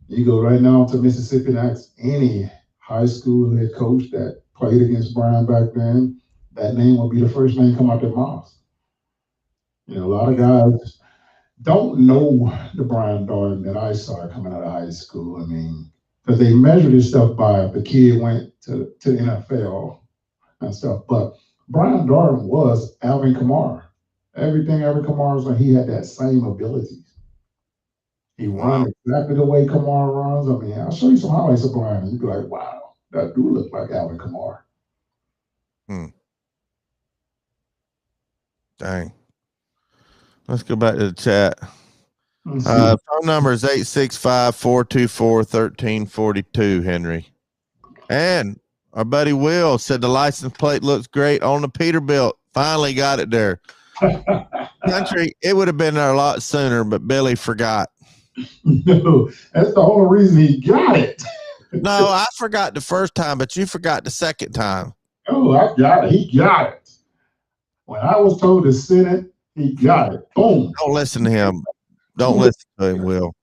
you go right now to Mississippi and ask any high school head coach that played against Brian back then, that name will be the first name come out their mouths. You know, a lot of guys don't know the Brian Darden that I saw coming out of high school. I mean, because they measured this stuff by if the kid went to the NFL and stuff. But Brian Darden was Alvin Kamara. Everything Alvin Kamara was like, he had that same ability. He runs exactly the way Kamara runs. I mean, I'll show you some highlights of Brian, and you'd be like, wow, that do look like Alvin Kamara. Dang. Let's go back to the chat. Phone number is 865-424-1342, Henry. And our buddy Will said the license plate looks great on the Peterbilt. Finally got it there. Country, it would have been there a lot sooner, but Billy forgot. No, that's the only reason he got it. No, I forgot the first time, but you forgot the second time. Oh, I got it. He got it. When I was told to send it, he got it. Boom. Don't listen to him. Don't listen to him, Will.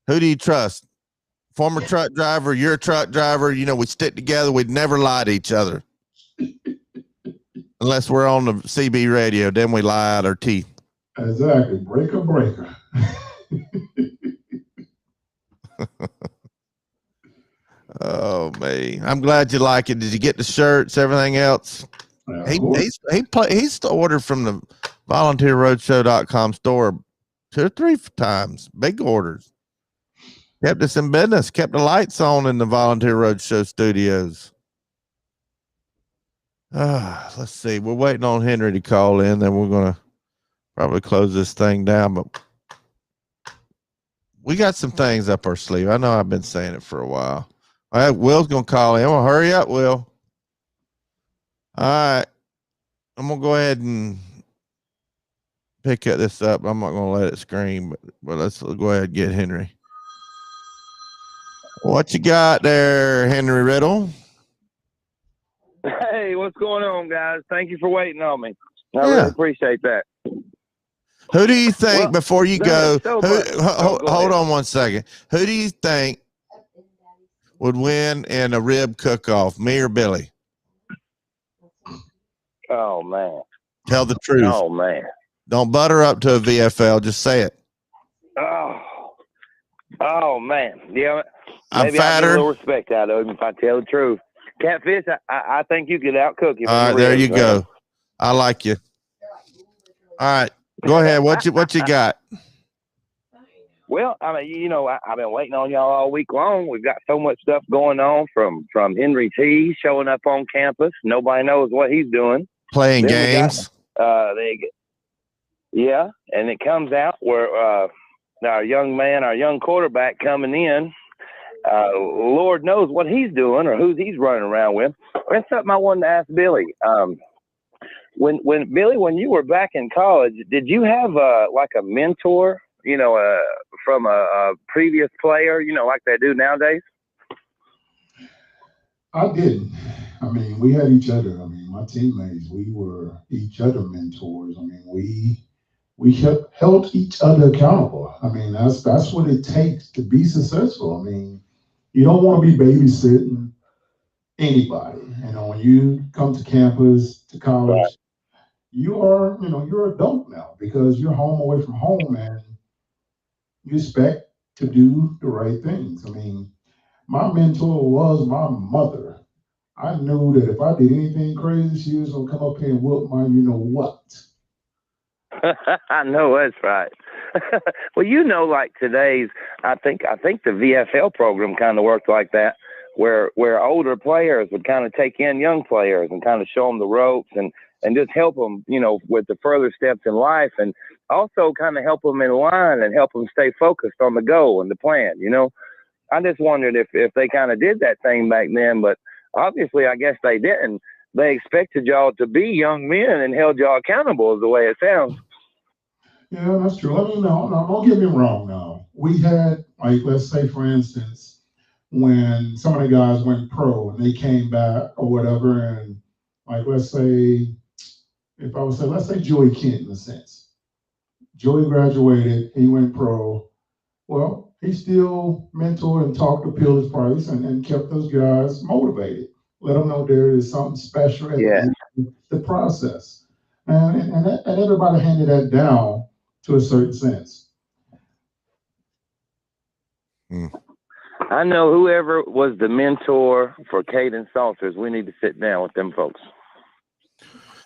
Who do you trust? Former truck driver, your truck driver. You know, we stick together. We'd never lie to each other. Unless we're on the CB radio, then we lie out our teeth. Exactly. Breaker, breaker. Oh, man. I'm glad you like it. Did you get the shirts, everything else? He's ordered from the volunteerroadshow.com store 2 or 3 times. Big orders. Kept us in business. Kept the lights on in the Volunteer Roadshow studios. Let's see. We're waiting on Henry to call in. Then we're going to probably close this thing down. But we got some things up our sleeve. I know I've been saying it for a while. All right, Will's going to call in. Well, hurry up, Will. All right. I'm going to go ahead and pick this up. I'm not going to let it scream, but let's go ahead and get Henry. What you got there, Henry Riddle? Hey, what's going on, guys? Thank you for waiting on me. I really appreciate that. Who do you think, before you go, hold on one second. Who do you think would win in a rib cook-off, me or Billy? Oh, man. Tell the truth. Oh, man. Don't butter up to a VFL. Just say it. Oh man. Yeah. I'm fatter. I'll get a little respect out of him if I tell the truth. Catfish, I think you could outcook him. All right, there you go. I like you. All right, go ahead. What you got? Well, I mean, you know, I've been waiting on y'all all week long. We've got so much stuff going on from Henry T showing up on campus. Nobody knows what he's doing. Playing games. Yeah, and it comes out where our young quarterback coming in, Lord knows what he's doing or who he's running around with. That's something I wanted to ask Billy. When you were back in college, did you have like a mentor, you know, from a previous player, you know, like they do nowadays? I didn't. I mean, we had each other. I mean, my teammates, we were each other mentors. I mean, we held each other accountable. I mean, that's what it takes to be successful. I mean, you don't want to be babysitting anybody. You know, when you come to campus, to college, you're an adult now because you're home away from home and you expect to do the right things. I mean, my mentor was my mother. I knew that if I did anything crazy, she was gonna come up here and whoop my you know what. I know that's right. Well, you know, like today's, I think the VFL program kind of worked like that, where older players would kind of take in young players and kind of show them the ropes and just help them, you know, with the further steps in life, and also kind of help them in line and help them stay focused on the goal and the plan. You know, I just wondered if they kind of did that thing back then, but obviously, I guess they didn't. They expected y'all to be young men and held y'all accountable, is the way it sounds. Yeah, that's true. I mean, no, don't get me wrong. No, we had, like, let's say, for instance, when some of the guys went pro and they came back or whatever, and like, let's say, if I would say, let's say Joey Kent, in a sense. Joey graduated. He went pro. Well, he still mentored and talked to Pillis Price and kept those guys motivated. Let them know there is something special at the process. And everybody handed that down to a certain sense. I know whoever was the mentor for Caden Salters, we need to sit down with them folks.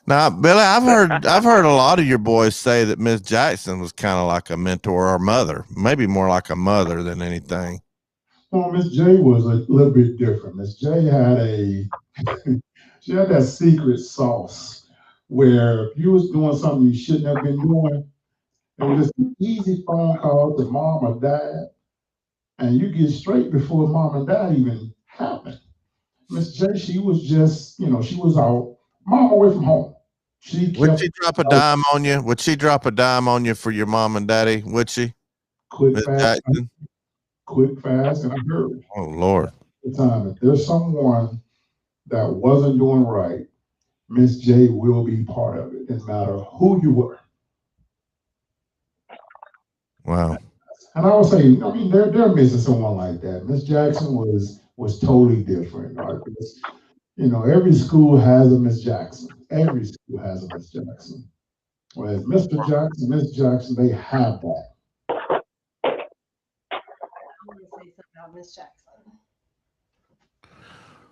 Now, Billy, I've heard a lot of your boys say that Miss Jackson was kind of like a mentor or mother, maybe more like a mother than anything. Well, Miss J was a little bit different. Miss J had she had that secret sauce where if you was doing something you shouldn't have been doing, it was just an easy phone call to mom or dad, and you get straight before mom and dad even happened. Miss J, she was just, she was out, mom away from home. Would she drop a dime on you? Would she drop a dime on you for your mom and daddy? Would she? Quick, fast, and I heard. Oh, Lord. The time, if there's someone that wasn't doing right, Miss J will be part of it, no matter who you were. Wow. And I would say, they're missing someone like that. Miss Jackson was totally different. Every school has a Miss Jackson. Every school has a Miss Jackson. Whereas Mr. Jackson, Miss Jackson, they have that. I'm going to say something about Miss Jackson.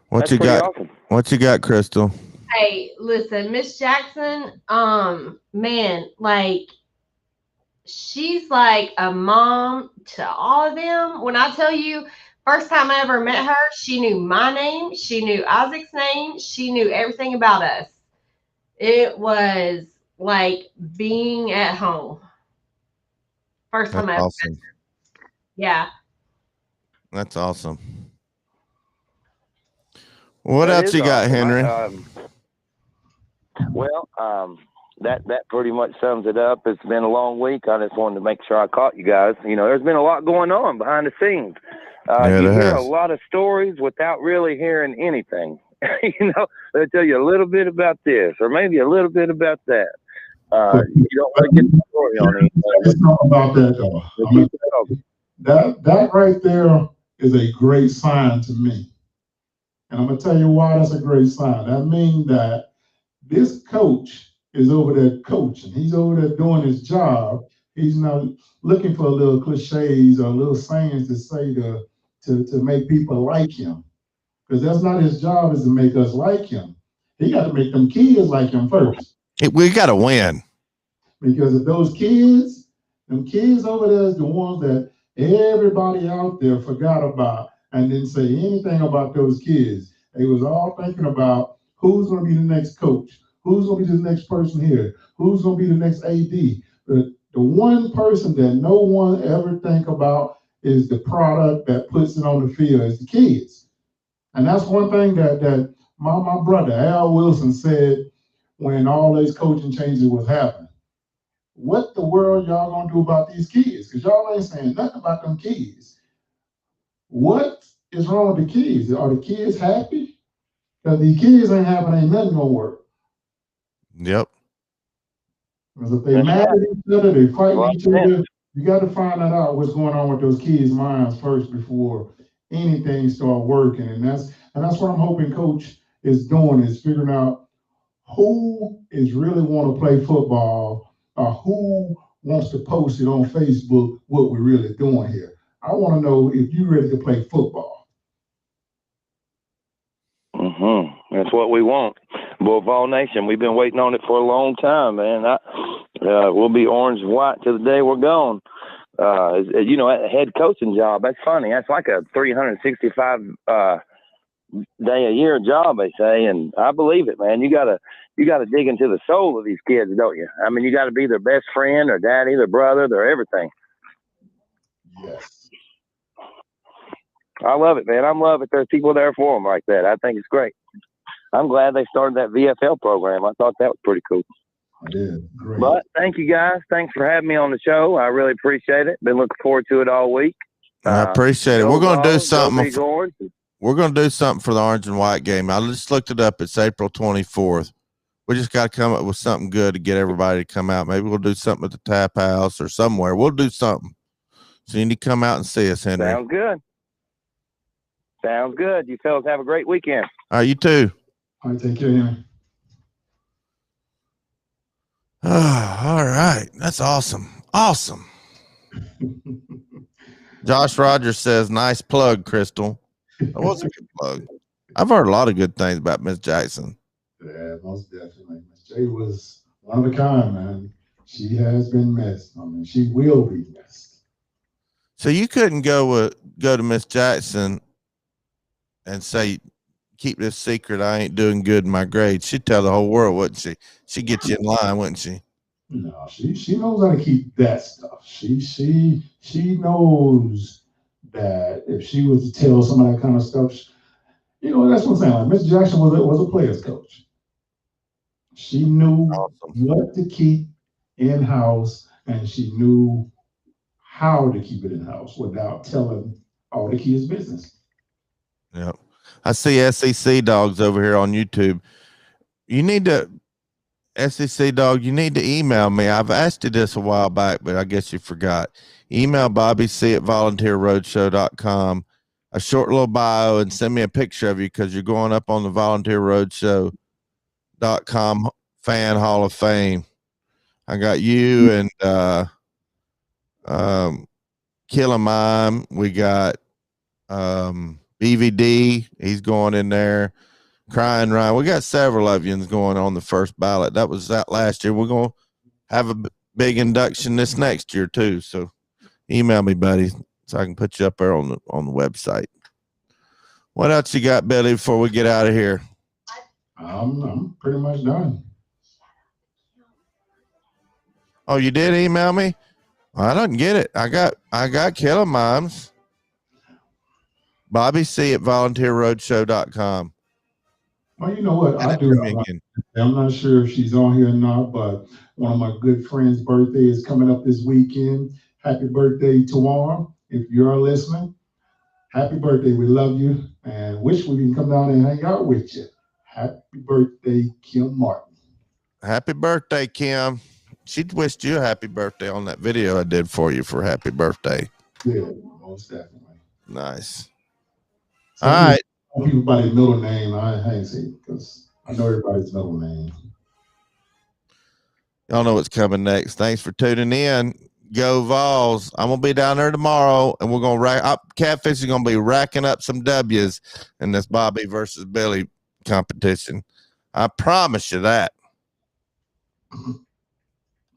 What you got? Awesome. What you got, Crystal? Hey, listen, Miss Jackson, man, like, she's like a mom to all of them. When I tell you, first time I ever met her, she knew my name. She knew Isaac's name. She knew everything about us. It was like being at home. First time I ever met her. Yeah. That's awesome. What else you got, Henry? That pretty much sums it up. It's been a long week. I just wanted to make sure I caught you guys. There's been a lot going on behind the scenes. You hear a lot of stories without really hearing anything. They'll tell you a little bit about this or maybe a little bit about that. You don't really get the story on anything. Let's talk about that, though. That right there is a great sign to me. And I'm going to tell you why that's a great sign. That means that this coach is over there coaching. He's over there doing his job. He's not looking for little cliches or little sayings to say to make people like him. Because that's not his job, is to make us like him. He got to make them kids like him first. We got to win. Because if those kids, them kids over there is the ones that everybody out there forgot about and didn't say anything about those kids. They was all thinking about who's going to be the next coach, who's going to be the next person here, who's going to be the next AD. The one person that no one ever think about is the product that puts it on the field, is the kids. And that's one thing that my brother, Al Wilson, said when all these coaching changes was happening. What the world y'all going to do about these kids? Because y'all ain't saying nothing about them kids. What is wrong with the kids? Are the kids happy? Because the kids ain't happy, ain't nothing gonna work. Yep. Because if they mad at each other, they fight each other. You got to find out what's going on with those kids' minds first before anything start working. And that's what I'm hoping Coach is doing, is figuring out who is really want to play football or who wants to post it on Facebook what we're really doing here. I want to know if you're ready to play football. That's what we want. Vol Nation, we've been waiting on it for a long time, man. We'll be orange and white till the day we're gone. A head coaching job, that's funny. That's like a 365 day a year job, they say, and I believe it, man. You gotta dig into the soul of these kids, don't you? I mean, you got to be their best friend, their daddy, their brother, their everything. Yes. I love it, man. I love it. There's people there for them like that. I think it's great. I'm glad they started that VFL program. I thought that was pretty cool. I did. Great. But thank you, guys. Thanks for having me on the show. I really appreciate it. Been looking forward to it all week. I appreciate it. We're going to do something. We're going to do something for the orange and white game. I just looked it up. It's April 24th. We just got to come up with something good to get everybody to come out. Maybe we'll do something at the tap house or somewhere. We'll do something. So you need to come out and see us, Henry. Sounds good. Sounds good. You fellas have a great weekend. All right, you too. All right, take care, Henry. All right. That's awesome. Awesome. Josh Rogers says, nice plug, Crystal. That was a good plug. I've heard a lot of good things about Miss Jackson. Yeah, most definitely. Miss J was one of a kind, man. She has been missed. I mean, she will be missed. So you couldn't go to Miss Jackson and say, keep this secret. I ain't doing good in my grades. She'd tell the whole world, wouldn't she? She'd get you in line, wouldn't she? No, she knows how to keep that stuff. She knows that if she was to tell some of that kind of stuff, that's what I'm saying. Like Miss Jackson was a player's coach. She knew what to keep in house, and she knew how to keep it in house without telling all the kids' business. Yep. I see SEC dogs over here on YouTube. You need to. SEC dog, you need to email me. I've asked you this a while back, but I guess you forgot. Email Bobby C at volunteerroadshow.com, a short little bio, and send me a picture of you because you're going up on the volunteerroadshow.com fan hall of fame. I got you and Kill 'em Mime. We got BVD. He's going in there. Crying Ryan. We got several of you going on the first ballot. That was that last year. We're going to have a big induction this next year too. So email me, buddy, so I can put you up there on the website. What else you got, Billy, before we get out of here? I'm pretty much done. Oh, you did email me? I didn't get it. I got Killer Mimes. Bobby C at volunteerroadshow.com. Well, you know what? I do. I'm not sure if she's on here or not, but one of my good friends' birthday is coming up this weekend. Happy birthday, Tawar. If you're listening, happy birthday. We love you and wish we can come down and hang out with you. Happy birthday, Kim Martin. Happy birthday, Kim. She wished you a happy birthday on that video I did for you for happy birthday. Yeah, most definitely. Nice. So all right. People by their middle name, I ain't seen because I know everybody's middle name. Y'all know what's coming next. Thanks for tuning in. Go Vols. I'm gonna be down there tomorrow, and we're gonna Catfish is gonna be racking up some W's in this Bobby versus Billy competition. I promise you that.